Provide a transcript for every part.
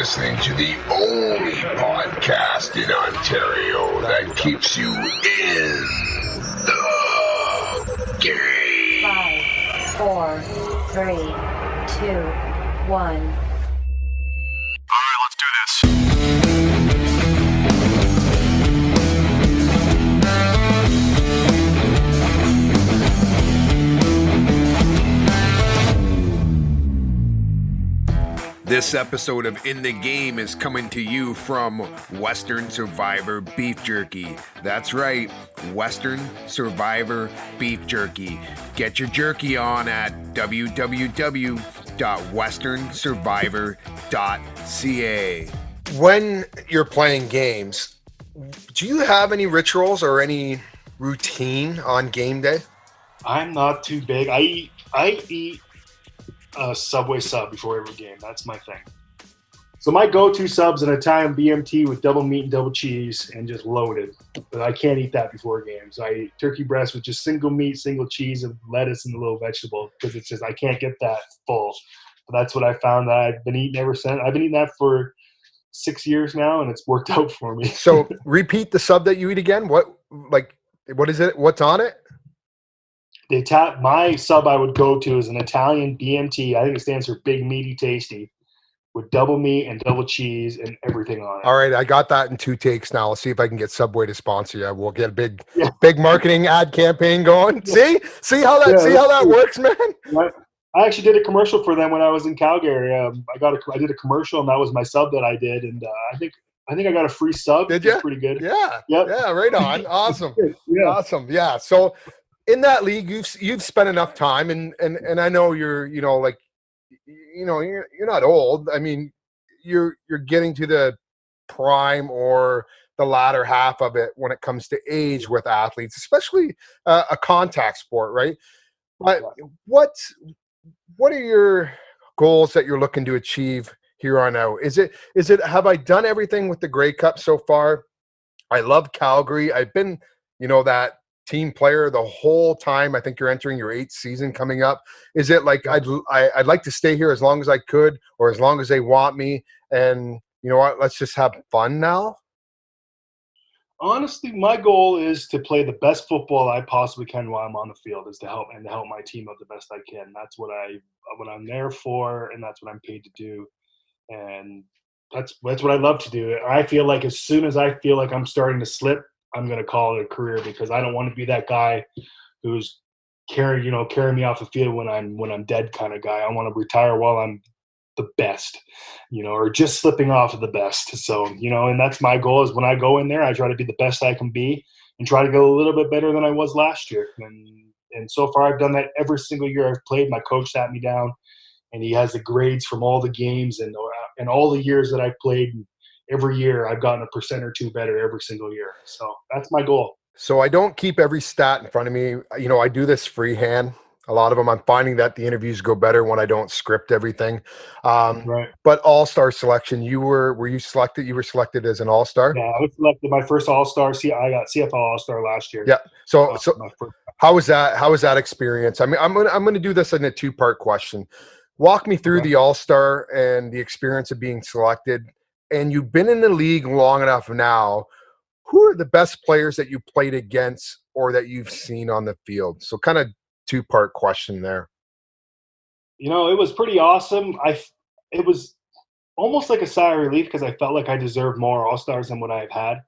listening to the only podcast in Ontario that keeps you in the game. 5, 4, 3, 2, 1. All right, let's do this. This episode of In the Game is coming to you from Western Survivor Beef Jerky. That's right, Western Survivor Beef Jerky. Get your jerky on at www.westernsurvivor.ca. When you're playing games, do you have any rituals or any routine on game day? I'm not too big. I eat a Subway sub before every game. That's my thing. So my go-to sub's an Italian BMT with double meat and double cheese and just loaded. But I can't eat that before games. I eat turkey breast with just single meat, single cheese, and lettuce and a little vegetable because it's just I can't get that full. But that's what I found that I've been eating ever since. I've been eating that for 6 years now, and it's worked out for me. So repeat the sub that you eat again. What is it? What's on it? My sub I would go to is an Italian BMT. I think it stands for Big Meaty Tasty, with double meat and double cheese and everything on it. All right, I got that in 2 takes now. I'll see if I can get Subway to sponsor you. We'll get a big marketing ad campaign going. See how that works, man. I actually did a commercial for them when I was in Calgary. I did a commercial, and that was my sub that I did, and I think I got a free sub. Did you? Pretty good. Yeah. Yep. Yeah. Right on. Awesome. Yeah. Awesome. Yeah. So in that league, you've spent enough time, and I know you're not old. I mean, you're getting to the prime or the latter half of it when it comes to age with athletes, especially a contact sport, right? But what are your goals that you're looking to achieve here on out? Is it have I done everything with the Grey Cup so far? I love Calgary. I've been, that team player the whole time. I think you're entering your 8th season coming up. Is it like I'd like to stay here as long as I could, or as long as they want me? And you know what? Let's just have fun now. Honestly, my goal is to play the best football I possibly can while I'm on the field, is to help my team out the best I can. That's what I'm there for, and that's what I'm paid to do. And that's what I love to do. I feel like as soon as I feel like I'm starting to slip, I'm going to call it a career, because I don't want to be that guy who's carrying me off the field when I'm dead kind of guy. I want to retire while I'm the best, or just slipping off of the best. So, and that's my goal, is when I go in there, I try to be the best I can be and try to get a little bit better than I was last year. And so far I've done that every single year I've played. My coach sat me down, and he has the grades from all the games and all the years that I've played. Every year I've gotten a % or 2 better every single year. So that's my goal. So I don't keep every stat in front of me. I do this freehand. A lot of them, I'm finding that the interviews go better when I don't script everything. Right. But all-star selection, were you selected? You were selected as an all-star? Yeah, I was selected my first all-star. I got CFL all-star last year. Yeah. So how was that? How was that experience? I mean, I'm going to do this in a 2-part question. Walk me through the all-star and the experience of being selected. And you've been in the league long enough now. Who are the best players that you played against or that you've seen on the field? So kind of 2-part question there. It was pretty awesome. It was almost like a sigh of relief, because I felt like I deserved more all-stars than what I've had.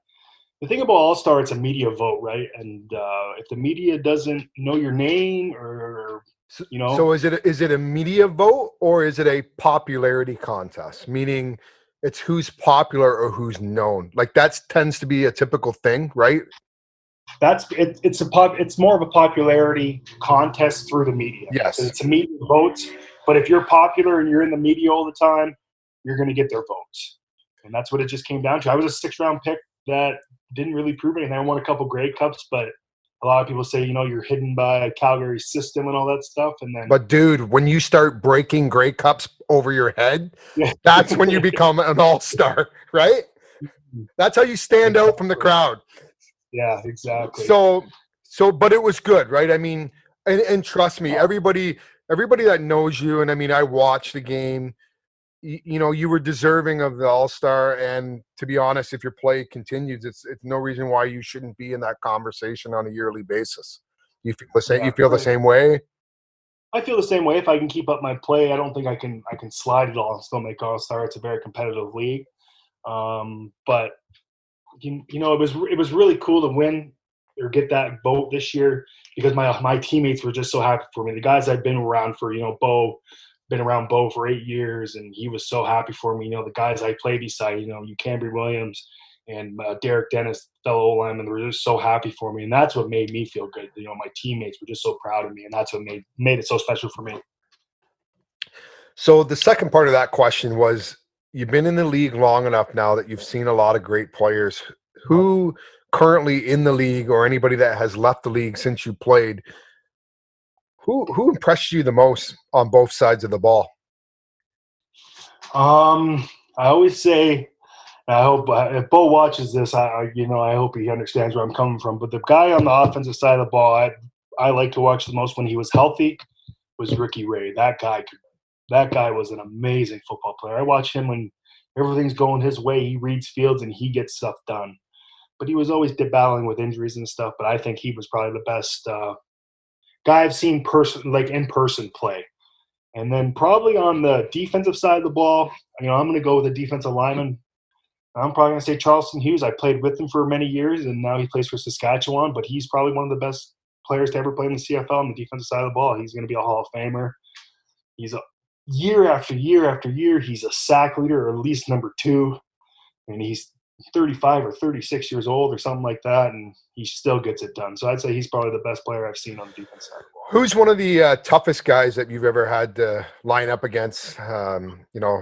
The thing about all-star, it's a media vote, right? And if the media doesn't know your name, or So is it a media vote, or is it a popularity contest? Meaning it's who's popular or who's known. Like that tends to be a typical thing, right? It's more of a popularity contest through the media. Yes, it's a media vote. But if you're popular and you're in the media all the time, you're going to get their votes, and that's what it just came down to. I was a 6th-round pick that didn't really prove anything. I won a couple Grey Cups, but a lot of people say, you're hidden by a Calgary system and all that stuff. But dude, when you start breaking Grey Cups over your head, that's when you become an all-star, right? That's how you stand out from the crowd. Yeah, exactly. So, but it was good, right? I mean, and trust me, everybody that knows you, and I mean, I watched the game. you were deserving of the All-Star, and to be honest, if your play continues, it's no reason why you shouldn't be in that conversation on a yearly basis. You feel the same. Yeah, You feel the same way. I feel the same way. If I can keep up my play, I don't think I can slide it all and still make All-Star. It's a very competitive league. But it was really cool to win or get that vote this year because my teammates were just so happy for me. The guys I've been around for, Bo, been around Bo for 8 years, and he was so happy for me. The guys I play beside, you Cambry Williams and Derek Dennis, fellow linemen, they were just so happy for me, and that's what made me feel good. My teammates were just so proud of me, and that's what made it so special for me. So the second part of that question was, you've been in the league long enough now that you've seen a lot of great players. Who currently in the league, or anybody that has left the league since you played, who impressed you the most on both sides of the ball? I always say, I hope if Bo watches this, I hope he understands where I'm coming from. But the guy on the offensive side of the ball, I like to watch the most when he was healthy was Ricky Ray. That guy was an amazing football player. I watch him when everything's going his way. He reads fields and he gets stuff done. But he was always battling with injuries and stuff. But I think he was probably the best guy I've seen in person play. And then probably on the defensive side of the ball, I'm going to go with a defensive lineman. I'm probably going to say Charleston Hughes. I played with him for many years, and now he plays for Saskatchewan. But he's probably one of the best players to ever play in the CFL on the defensive side of the ball. He's going to be a Hall of Famer. He's year after year after year, he's a sack leader, or at least number 2. And he's 35 or 36 years old or something like that, and he still gets it done. So I'd say he's probably the best player I've seen on the defense side of the ball. Who's one of the toughest guys that you've ever had to line up against,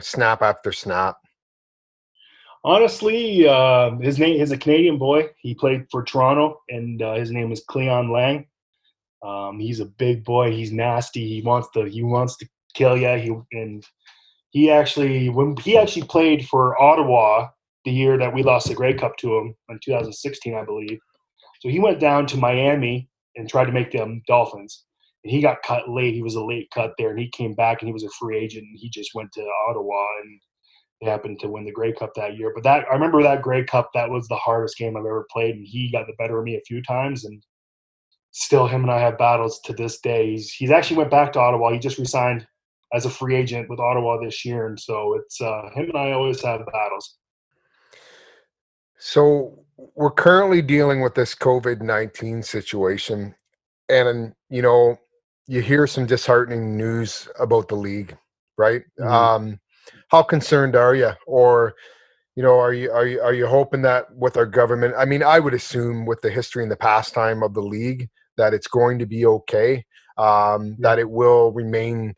snap after snap? Honestly, his name is a Canadian boy. He played for Toronto, and his name is Cleon Lang. He's a big boy. He's nasty. He wants to kill you. He actually played for Ottawa the year that we lost the Grey Cup to him in 2016, I believe. So he went down to Miami and tried to make them Dolphins. And he got cut late. He was a late cut there, and he came back, and he was a free agent, and he just went to Ottawa, and they happened to win the Grey Cup that year. But I remember that Grey Cup, that was the hardest game I've ever played, and he got the better of me a few times, and still him and I have battles to this day. He's actually went back to Ottawa. He just resigned as a free agent with Ottawa this year, and so it's him and I always have battles. So we're currently dealing with this COVID-19 situation, and you hear some disheartening news about the league, right? Mm-hmm. How concerned are you, or are you hoping that with our government? I mean, I would assume with the history and the pastime of the league that it's going to be okay, that it will remain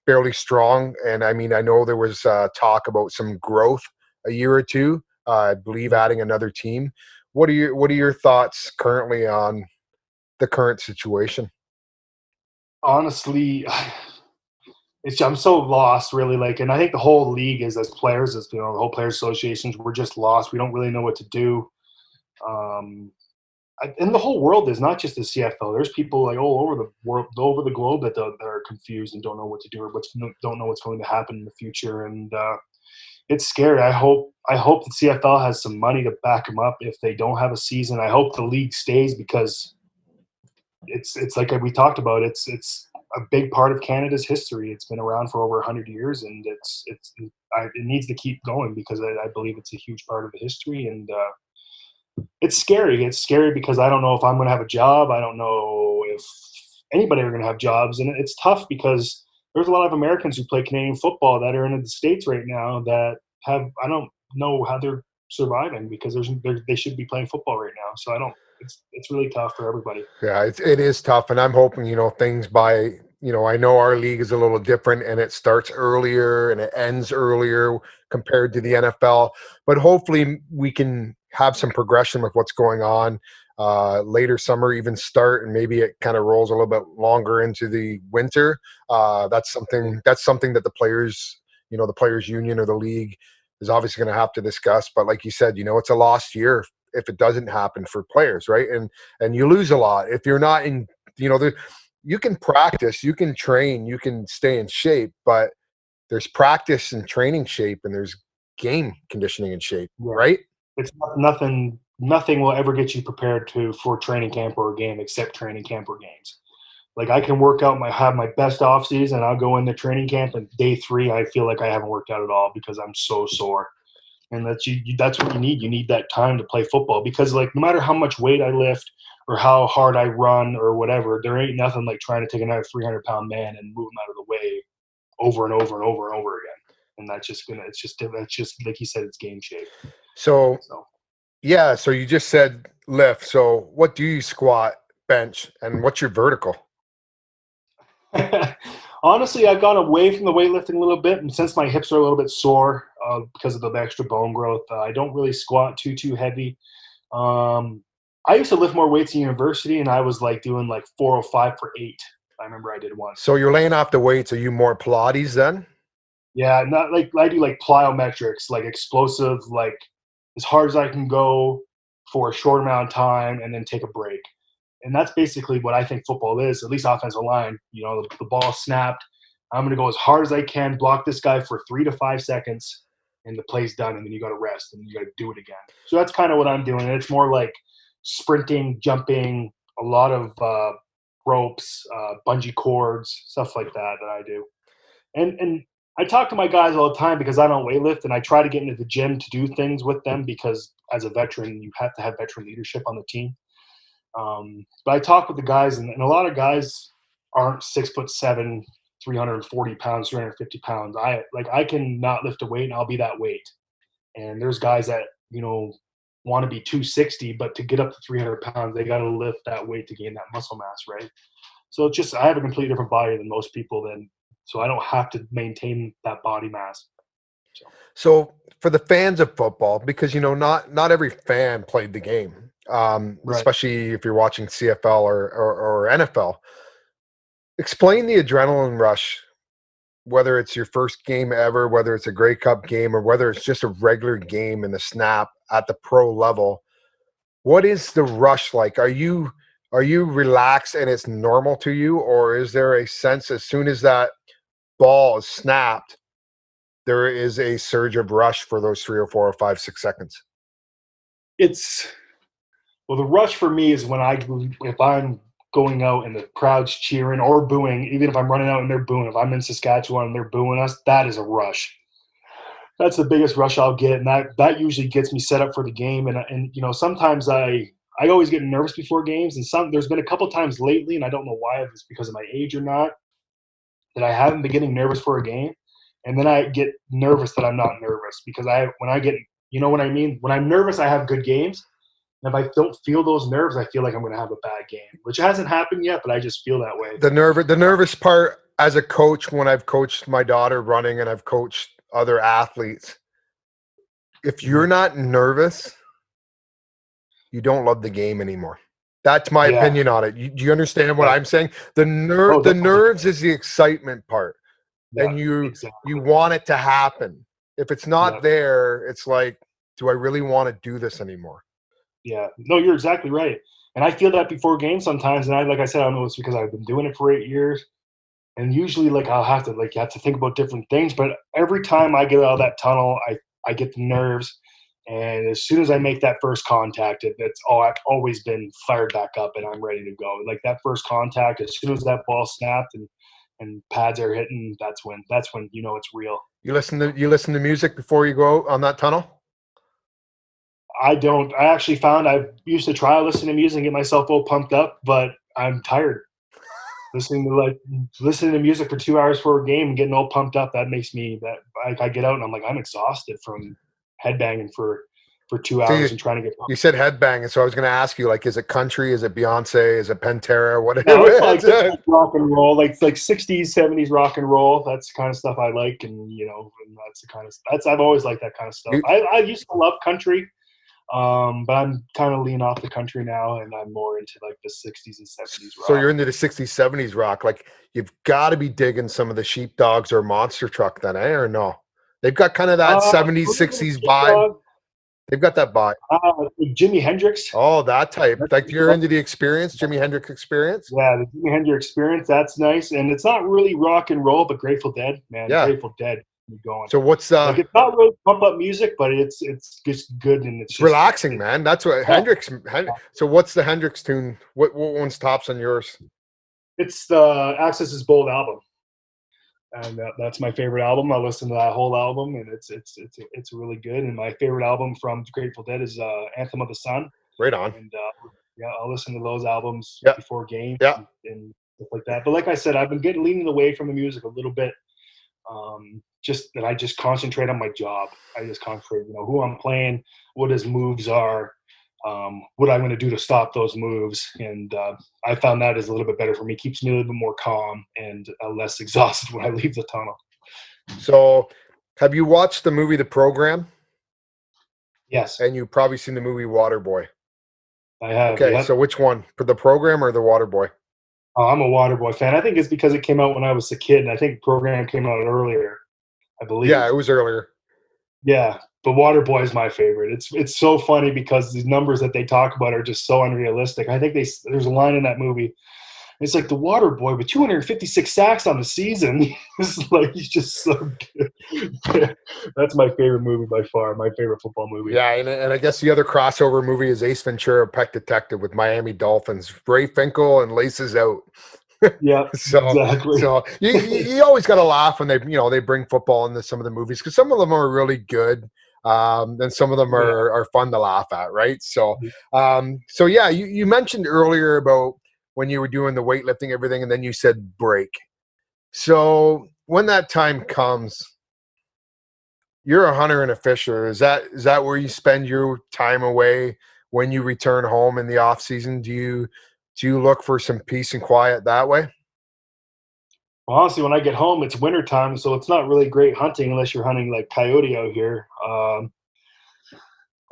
fairly strong. And I mean, I know there was talk about some growth a year or two. I believe adding another team. What are your thoughts currently on the current situation? Honestly, I'm so lost, really. And I think the whole league is, as players, the whole players associations, we're just lost. We don't really know what to do. And the whole world is not just the CFL. There's people all over the world, over the globe, that are confused and don't know what to do, or don't know what's going to happen in the future. And it's scary. I hope the CFL has some money to back them up if they don't have a season. I hope the league stays, because it's like we talked about. It's a big part of Canada's history. It's been around for over 100 years, and it needs to keep going, because I believe it's a huge part of the history. And it's scary. It's scary because I don't know if I'm going to have a job. I don't know if anybody are going to have jobs, and it's tough because there's a lot of Americans who play Canadian football that are in the States right now that I don't know how they're surviving, because they should be playing football right now. So it's really tough for everybody. Yeah, it is tough, and I'm hoping things by I know our league is a little different, and it starts earlier and it ends earlier compared to the NFL, but hopefully we can have some progression with what's going on. Later summer even start, and maybe it kind of rolls a little bit longer into the winter. That's something that the players, the players union or the league is obviously going to have to discuss. But like you said, it's a lost year if it doesn't happen for players, right? And you lose a lot if you're not in. You can practice, you can train, you can stay in shape, but there's practice and training shape, and there's game conditioning and shape, Yeah. right? It's nothing. Nothing will ever get you prepared for training camp or a game except training camp or games. Like I can work out have my best off season. I'll go into training camp, and day 3, I feel like I haven't worked out at all because I'm so sore. And that's what you need. You need that time to play football because, like, no matter how much weight I lift or how hard I run or whatever, there ain't nothing like trying to take another 300-pound man and move him out of the way over and over and over and over again. And that's just like you said, it's game shape. So yeah, so you just said lift. So what do you squat, bench, and what's your vertical? Honestly, I've gone away from the weightlifting a little bit, and since my hips are a little bit sore because of the extra bone growth, I don't really squat too heavy. I used to lift more weights in university, and I was like doing like 405 for 8. I remember I did once. So you're laying off the weights. Are you more Pilates then? Yeah, not like I do like plyometrics, like explosive, like as hard as I can go for a short amount of time, and then take a break. And that's basically what I think football is, at least offensive line. You know, the ball snapped. I'm going to go as hard as I can, block this guy for 3 to 5 seconds, and the play's done, and then you got to rest, and you got to do it again. So that's kind of what I'm doing. And it's more like sprinting, jumping, a lot of ropes, bungee cords, stuff like that I do. And I talk to my guys all the time because I don't weightlift, and I try to get into the gym to do things with them because as a veteran, you have to have veteran leadership on the team. But I talk with the guys, and a lot of guys aren't 6'7", 340 pounds, 350 pounds. I can not lift a weight, and I'll be that weight. And there's guys that want to be 260, but to get up to 300 pounds, they got to lift that weight to gain that muscle mass, right? So it's just I have a completely different body than most people, so I don't have to maintain that body mass. So for the fans of football, because not every fan played the game, Right. especially if you're watching CFL or NFL. Explain the adrenaline rush, whether it's your first game ever, whether it's a Grey Cup game, or whether it's just a regular game in the snap at the pro level. What is the rush like? Are you relaxed and it's normal to you, or is there a sense as soon as that ball is snapped, there is a surge of rush for those 3 or 4 or 5, 6 seconds? The rush for me is if I'm going out and the crowd's cheering or booing, even if I'm running out and they're booing, if I'm in Saskatchewan and they're booing us, that is a rush. That's the biggest rush I'll get, and that usually gets me set up for the game. And sometimes I always get nervous before games, and there's been a couple times lately, and I don't know why, if it's because of my age or not, that I haven't been getting nervous for a game, and then I get nervous that I'm not nervous because when I get, you know what I mean? When I'm nervous, I have good games. And if I don't feel those nerves, I feel like I'm going to have a bad game, which hasn't happened yet, but I just feel that way. The nervous part as a coach, when I've coached my daughter running and I've coached other athletes, if you're not nervous, you don't love the game anymore. That's my opinion on it. Do you understand what I'm saying? The nerves is the excitement part, and you want it to happen. If it's not there, it's like, do I really want to do this anymore? Yeah, no, you're exactly right. And I feel that before games sometimes. And like I said, I don't know it's because I've been doing it for 8 years. And usually, I'll have to you have to think about different things. But every time I get out of that tunnel, I get the nerves. And as soon as I make that first contact, I've always been fired back up and I'm ready to go. Like that first contact, as soon as that ball snapped and pads are hitting, that's when it's real. You listen to music before you go out on that tunnel? I don't. I actually found I used to try listening to music and get myself all pumped up, but I'm tired. Listening to music for 2 hours for a game and getting all pumped up, that makes me I get out and I'm like, I'm exhausted from headbanging for 2 hours and trying to get pumped. You said headbanging, so I was going to ask you, is it country? Is it Beyonce? Is it Pantera? Whatever. No, it's like rock and roll, like 60s, 70s rock and roll. That's the kind of stuff I like, and and that's the kind of I've always liked that kind of stuff. I used to love country. But I'm kind of lean off the country now, and I'm more into like the 60s and 70s rock. So you're into the 60s, 70s rock. You've got to be digging some of the Sheepdogs or Monster Truck then, or no? They've got kind of that 70s, 60s vibe. They've got that vibe. Jimi Hendrix. Oh, that type. Like you're into the experience, Jimi Hendrix experience? Yeah, the Jimi Hendrix experience. That's nice, and it's not really rock and roll, but Grateful Dead, man. Yeah. Grateful Dead. Going. So what's like it's not really pump up music, but it's just good and it's just relaxing, man. That's what Hendrix. So what's the Hendrix tune? What one's tops on yours? It's the Access is Bold album, and that's my favorite album. I listen to that whole album, and it's really good. And my favorite album from Grateful Dead is Anthem of the Sun. Right on. And yeah, I'll listen to those albums Yeah. before games Yeah. and stuff like that. But like I said, I've been leaning away from the music a little bit. Just that I just concentrate on my job. I just concentrate, who I'm playing, what his moves are, what I'm going to do to stop those moves. And I found that is a little bit better for me. Keeps me a little bit more calm and less exhausted when I leave the tunnel. So have you watched the movie The Program? Yes. And you've probably seen the movie Waterboy. I have. Okay, yep. So which one? For The Program or The Waterboy? Oh, I'm a Waterboy fan. I think it's because it came out when I was a kid, and I think the program came out earlier, I believe. Yeah, it was earlier. Yeah, but Waterboy is my favorite. It's so funny because the numbers that they talk about are just so unrealistic. I think there's a line in that movie. It's like the Waterboy with 256 sacks on the season. It's like he's just so good. That's my favorite movie by far. My favorite football movie. Yeah, and I guess the other crossover movie is Ace Ventura: Pet Detective with Miami Dolphins, Ray Finkel and Laces Out. Yeah, exactly. So you always got to laugh when they bring football into some of the movies because some of them are really good, and some of them are fun to laugh at, right? So, yeah, you mentioned earlier about when you were doing the weightlifting, everything, and then you said break. So when that time comes, you're a hunter and a fisher. Is that where you spend your time away when you return home in the off season? Do you look for some peace and quiet that way? Well, honestly, when I get home, it's wintertime, so it's not really great hunting unless you're hunting like coyote out here.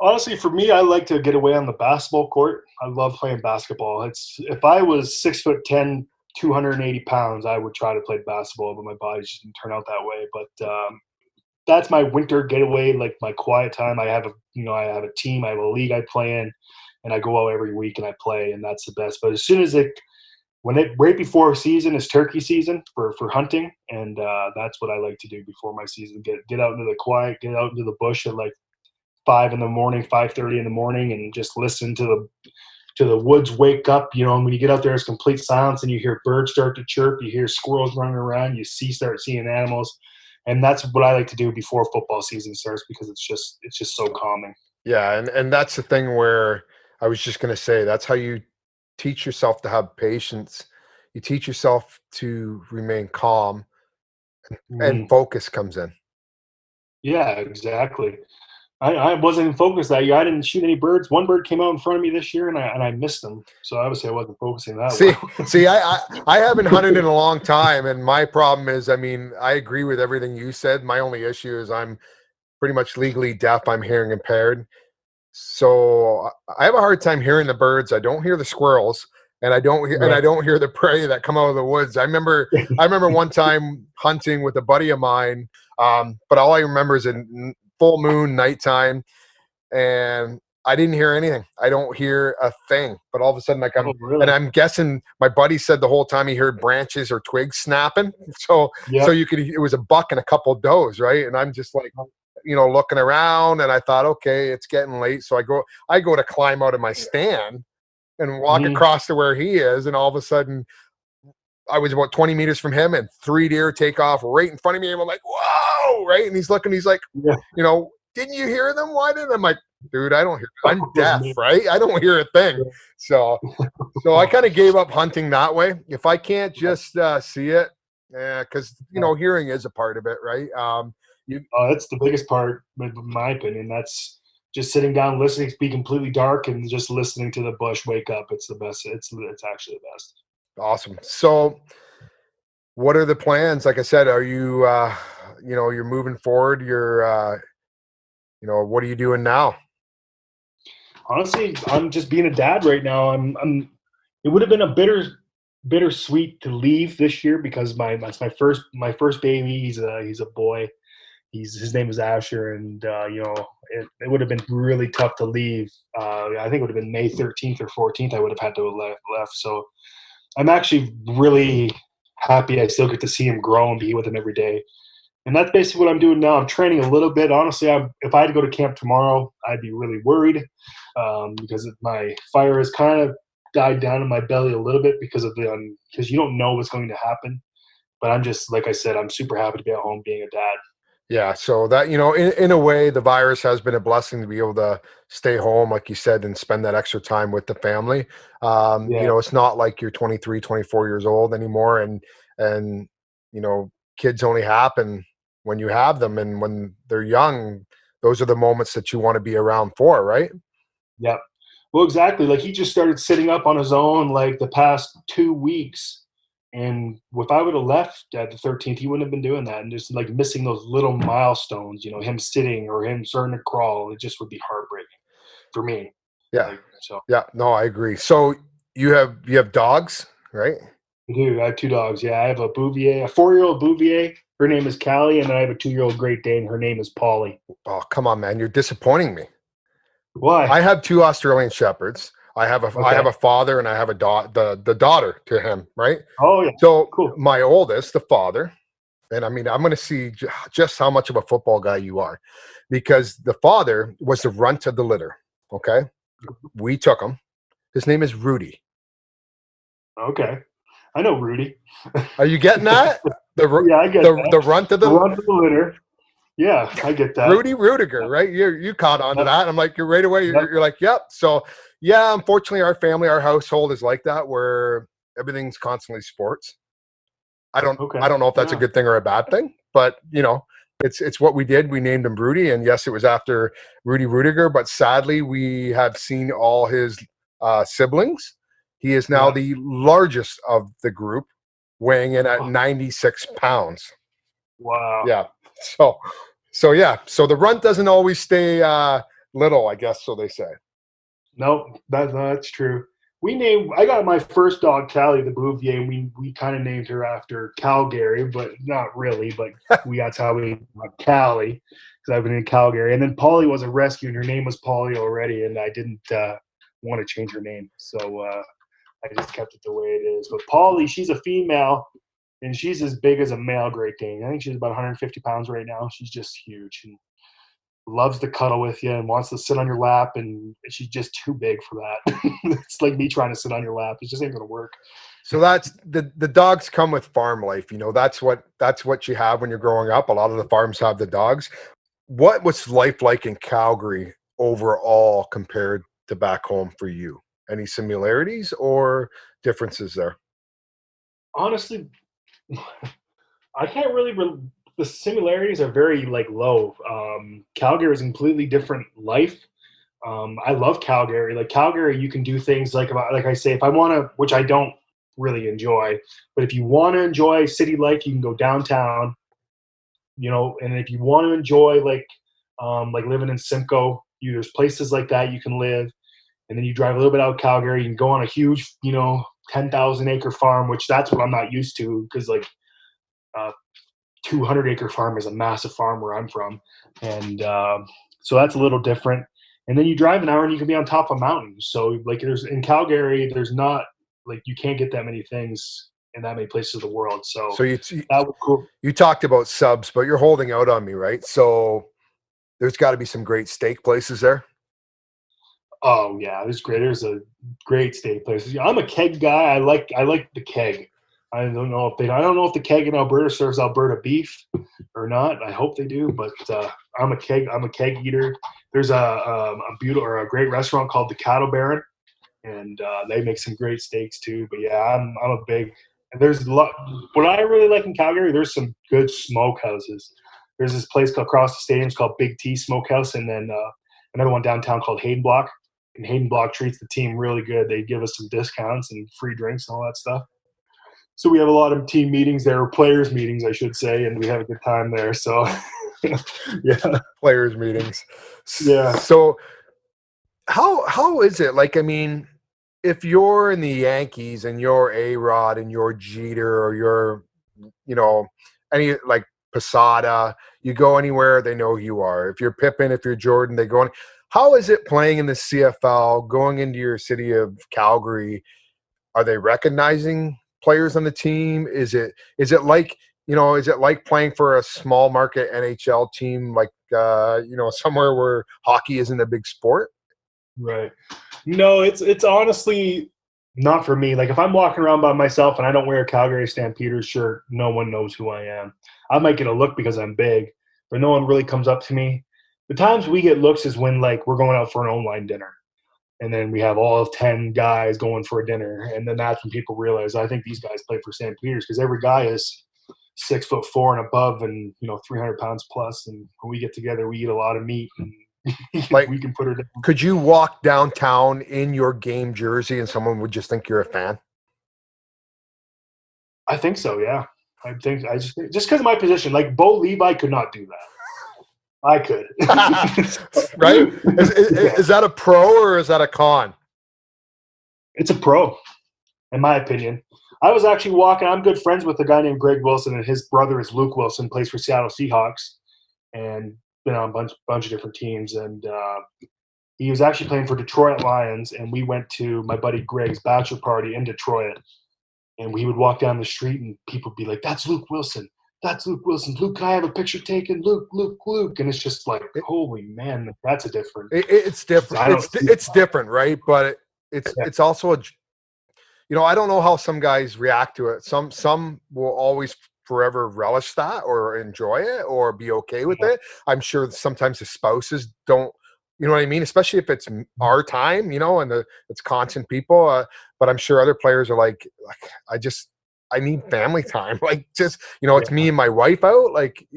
Honestly, for me, I like to get away on the basketball court. I love playing basketball. If I was 6'10", 280 pounds, I would try to play basketball, but my body just didn't turn out that way. But that's my winter getaway, like my quiet time. I have a team, I have a league I play in, and I go out every week and I play, and that's the best. But as soon as right before season is turkey season for hunting, and that's what I like to do before my season. Get out into the quiet, get out into the bush at like 5 in the morning, 5:30 in the morning, and just listen to the woods wake up. And when you get out there, it's complete silence, and you hear birds start to chirp, you hear squirrels running around, you start seeing animals, and that's what I like to do before football season starts because it's just so calming. Yeah, and that's the thing where I was just going to say that's how you teach yourself to have patience. You teach yourself to remain calm, and focus comes in. Yeah, exactly. I wasn't in focus that year. I didn't shoot any birds. One bird came out in front of me this year, and I missed them. So obviously, I wasn't focusing that well. See, I haven't hunted in a long time, and my problem is, I agree with everything you said. My only issue is I'm pretty much legally deaf. I'm hearing impaired, so I have a hard time hearing the birds. I don't hear the squirrels, and I don't hear the prey that come out of the woods. I remember one time hunting with a buddy of mine, but all I remember is in full moon nighttime, and I didn't hear anything. I don't hear a thing. But all of a sudden, and I'm guessing my buddy said the whole time he heard branches or twigs snapping. So it was a buck and a couple of does, right? And I'm just like, looking around, and I thought, okay, it's getting late. So I go to climb out of my stand and walk across to where he is, and all of a sudden I was about 20 meters from him, and 3 deer take off right in front of me, and I'm like, whoa, right? And he's looking, he's like, didn't you hear them? Why didn't I'm like, dude, I don't hear. I'm deaf, right? I don't hear a thing. So I kind of gave up hunting that way. If I can't just see it, because hearing is a part of it, right? That's the biggest part, in my opinion. That's just sitting down, listening, be completely dark, and just listening to the bush wake up. It's the best. It's actually the best. Awesome. So what are the plans? Like I said, are you, you're moving forward. You're, what are you doing now? Honestly, I'm just being a dad right now. It would have been a bittersweet to leave this year because my first baby. He's a boy. his name is Asher, and it would have been really tough to leave. I think it would have been May 13th or 14th. I would have had to have left. So I'm actually really happy I still get to see him grow and be with him every day. And that's basically what I'm doing now. I'm training a little bit. Honestly, if I had to go to camp tomorrow, I'd be really worried because my fire has kind of died down in my belly a little bit because you don't know what's going to happen. But I'm just, like I said, I'm super happy to be at home being a dad. Yeah, so that, in a way, the virus has been a blessing to be able to stay home, like you said, and spend that extra time with the family. Yeah. It's not like you're 23, 24 years old anymore, and kids only happen when you have them, and when they're young, those are the moments that you want to be around for, right? Yep. Well, exactly. Like he just started sitting up on his own like the past 2 weeks. And if I would have left at the 13th, he wouldn't have been doing that. And just like missing those little milestones, him sitting or him starting to crawl, it just would be heartbreaking for me. Yeah, So yeah, no, I agree. So you have dogs, right? I do. I have 2 dogs. Yeah, I have a Bouvier, a 4-year-old Bouvier. Her name is Callie, and then I have a 2-year-old Great Dane. Her name is Polly. Oh, come on, man, you're disappointing me. Why? I have 2 Australian Shepherds. I have a father, and I have the daughter to him, right? Oh yeah. So Cool. my oldest, the father, and I mean, I'm going to see just how much of a football guy you are, because the father was the runt of the litter. Okay, we took him. His name is Rudy. Okay. I know Rudy. Are you getting that? Yeah, I get that. The runt of the litter. Yeah, I get that. Rudy Rudiger, right? You caught on to that. And I'm like, you're right away. You're like, yep. So yeah, unfortunately, our household is like that, where everything's constantly sports. I don't know if that's a good thing or a bad thing, but it's what we did. We named him Rudy, and yes, it was after Rudy Rudiger. But sadly, we have seen all his siblings. He is now the largest of the group, weighing in at 96 pounds. Wow. Yeah. So yeah. So the runt doesn't always stay little, I guess. So they say. No, that's true. I got my first dog, Callie the Bouvier, and we kind of named her after Calgary, but not really. But that's how we got Callie, because I've been in Calgary. And then Polly was a rescue, and her name was Polly already, and I didn't want to change her name, so I just kept it the way it is. But Polly, she's a female, and she's as big as a male Great Dane. I think she's about 150 pounds right now. She's just huge and loves to cuddle with you and wants to sit on your lap, and she's just too big for that. It's like me trying to sit on your lap. It just ain't gonna work. So that's the dogs come with farm life. That's what you have when you're growing up. A lot of the farms have the dogs. What was life like in Calgary overall compared to back home for you? Any similarities or differences there? Honestly, I can't really. The similarities are very low. Calgary is a completely different life. I love Calgary. Like Calgary, you can do things like I say, if I want to, which I don't really enjoy, but if you want to enjoy city life, you can go downtown. And if you want to enjoy like living in Simcoe, there's places like that you can live, and then you drive a little bit out of Calgary, you can go on a huge 10,000 acre farm, which that's what I'm not used to, because 200-acre farm is a massive farm where I'm from, and so that's a little different. And then you drive an hour and you can be on top of mountains. So in Calgary, there's not you can't get that many things in that many places of the world. So that was cool. You talked about subs, but you're holding out on me, right? So there's got to be some great steak places there. Oh yeah, there's a great steak places. I'm a keg guy. I like the keg. I don't know if the keg in Alberta serves Alberta beef or not. I hope they do, but I'm a keg eater. There's a great restaurant called the Cattle Baron, and they make some great steaks too. But yeah, I'm a big. There's a lot. What I really like in Calgary, there's some good smokehouses. There's this place across the stadium called Big T Smokehouse, and then another one downtown called Hayden Block. And Hayden Block treats the team really good. They give us some discounts and free drinks and all that stuff. So we have a lot of team meetings there, or players meetings, I should say, and we have a good time there. So, yeah, players meetings. Yeah. So, how is it? I mean, if you're in the Yankees and you're A-Rod and you're Jeter or you're, any Posada, you go anywhere, they know who you are. If you're Pippen, if you're Jordan, they go on. How is it playing in the CFL, going into your city of Calgary? Are they recognizing players on the team? Is it like, is it like playing for a small market NHL team, like somewhere where hockey isn't a big sport? Right. No, it's honestly not for me. Like if I'm walking around by myself and I don't wear a Calgary Stampeder shirt, no one knows who I am. I might get a look because I'm big, but no one really comes up to me. The times we get looks is when like we're going out for an online dinner. And then we have all 10 guys going for a dinner. And then that's when people realize, I think these guys play for St. Peter's, because every guy is 6'4" and above and, 300 pounds plus. And when we get together, we eat a lot of meat and Like, we can put her down. could you walk downtown in your game jersey and someone would just think you're a fan? I think so, yeah. Just because of my position, like Bo Levi could not do that. I could. Right? Is that a pro or is that a con? It's a pro, in my opinion. I was actually walking. I'm good friends with a guy named Greg Wilson, and his brother is Luke Wilson, plays for Seattle Seahawks, and been on a bunch of different teams. And he was actually playing for Detroit Lions, and we went to my buddy Greg's bachelor party in Detroit. And we would walk down the street, and people would be like, "That's Luke Wilson. That's Luke Wilson. Luke, can I have a picture taken? Luke. And it's just like, holy man, that's a different. It's different. It's different, right? But it's also I don't know how some guys react to it. Some will always forever relish that or enjoy it or be okay with it. I'm sure sometimes the spouses don't. You know what I mean? Especially if it's our time, and it's constant people. But I'm sure other players are like I need family time. Like just, it's me and my wife out. Like,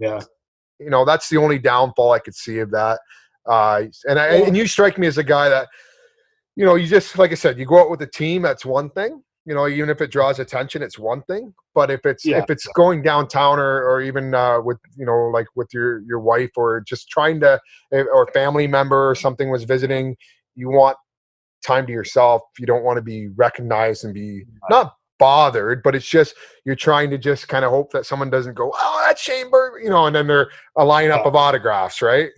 that's the only downfall I could see of that. And you strike me as a guy that, you just, like I said, you go out with a team, that's one thing, even if it draws attention, it's one thing. But if it's going downtown or even with, like with your wife or just trying to, or family member or something was visiting, you want time to yourself. You don't want to be recognized and be not bothered, but it's just you're trying to just kind of hope that someone doesn't go, "Oh, that's Shane Bergman," and then they're a lineup of autographs, right?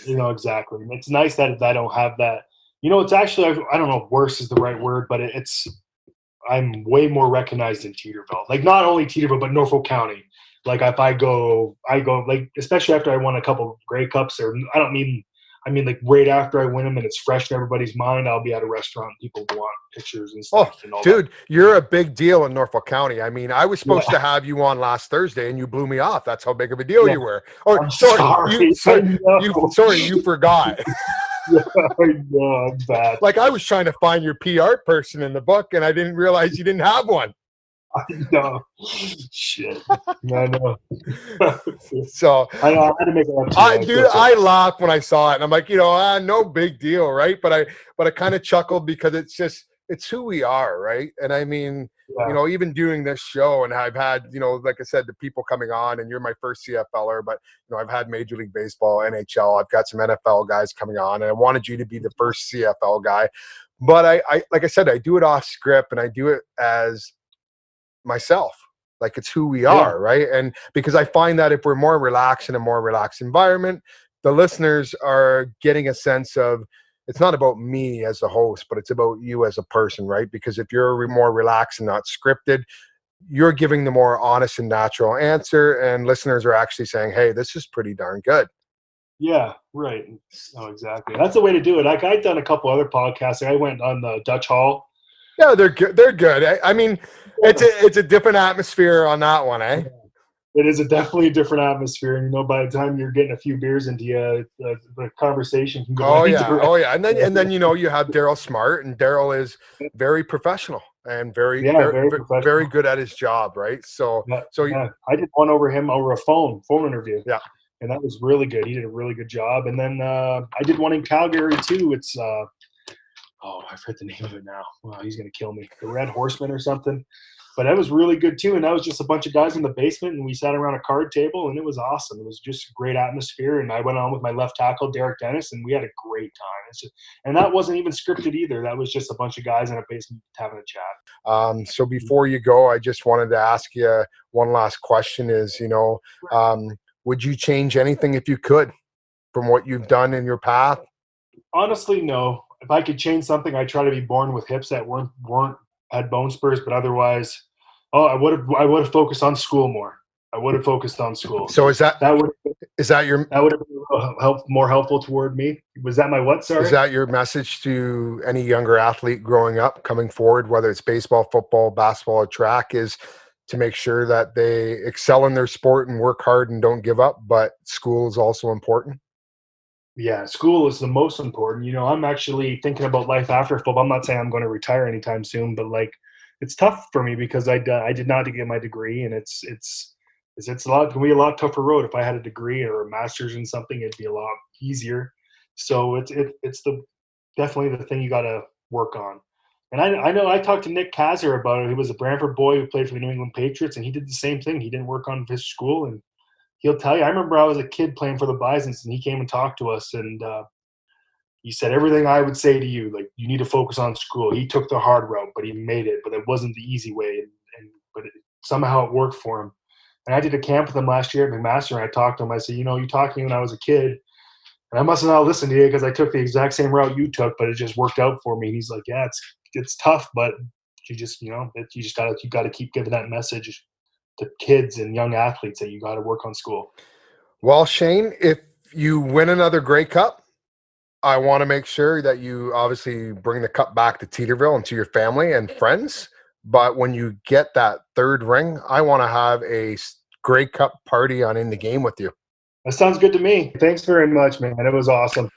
Exactly. It's nice that I don't have that. It's actually, I don't know if worse is the right word, but I'm way more recognized in Teeterville. Like not only Teeterville, but Norfolk County. Like if I go like, especially after I won a couple of Grey Cups, or I mean, like right after I win them and it's fresh in everybody's mind, I'll be at a restaurant. People want pictures and stuff. Oh, and all dude, that. you're a big deal in Norfolk County. I mean, I was supposed to have you on last Thursday and you blew me off. That's how big of a deal you were. Or I'm sorry. You forgot. No, I'm bad. Like I was trying to find your PR person in the book and I didn't realize you didn't have one. I know. Shit. No. So I had to make it dude, I laughed when I saw it and I'm like, no big deal, right? But I kind of chuckled because it's who we are, right? And I mean, even doing this show, and I've had, like I said, the people coming on, and you're my first CFLer, but I've had Major League Baseball, NHL, I've got some NFL guys coming on, and I wanted you to be the first CFL guy. But I like I said, I do it off script and I do it as myself. Like it's who we are, right? And because I find that if we're more relaxed in a more relaxed environment, the listeners are getting a sense of it's not about me as the host, but it's about you as a person, right? Because if you're more relaxed and not scripted, you're giving the more honest and natural answer, and listeners are actually saying, hey, this is pretty darn good. Yeah, right. Oh, exactly. That's the way to do it. Like I've done a couple other podcasts. I went on the Dutch Hall. Yeah, they're good. They're good. I mean, it's a different atmosphere on that one, eh? It is definitely a different atmosphere, and by the time you're getting a few beers into you, the conversation can go. Oh yeah, and then you have Daryl Smart, and Daryl is very professional and very good at his job, right? So I did one over a phone interview. Yeah, and that was really good. He did a really good job. And then I did one in Calgary too. It's I forget the name of it now. Wow, he's gonna kill me. The Red Horseman or something. But that was really good too. And that was just a bunch of guys in the basement, and we sat around a card table, and it was awesome. It was just a great atmosphere. And I went on with my left tackle, Derek Dennis, and we had a great time. And that wasn't even scripted either. That was just a bunch of guys in a basement having a chat. So before you go, I just wanted to ask you one last question is, would you change anything if you could from what you've done in your path? Honestly, no. If I could change something, I'd try to be born with hips that weren't had bone spurs, but otherwise, I would have focused on school more. I would have focused on school. So is that would have been more helpful toward me? Was that my what? Sorry. Is that your message to any younger athlete growing up, coming forward, whether it's baseball, football, basketball, or track, is to make sure that they excel in their sport and work hard and don't give up, but school is also important? Yeah, school is the most important. I'm actually thinking about life after football. I'm not saying I'm going to retire anytime soon, but it's tough for me because I did not get my degree, and it's can be a lot tougher road. If I had a degree or a master's in something, it'd be a lot easier. So it's definitely the thing you got to work on. And I know I talked to Nick Kaiser about it. He was a Brantford boy who played for the New England Patriots, and he did the same thing. He didn't work on his school, and he'll tell you. I remember I was a kid playing for the Bisons, and he came and talked to us, and he said everything I would say to you, like, you need to focus on school. He took the hard route, but he made it. But it wasn't the easy way, but somehow it worked for him. And I did a camp with him last year at McMaster, and I talked to him. I said, you talked to me when I was a kid, and I must have not listened to you because I took the exact same route you took, but it just worked out for me. And he's like, yeah, it's tough, but you got to keep giving that message to kids and young athletes that you got to work on school. Well, Shane, if you win another Grey Cup, I want to make sure that you obviously bring the cup back to Teeterville and to your family and friends. But when you get that third ring, I want to have a Grey Cup party on In the Game with you. That sounds good to me. Thanks very much, man. It was awesome.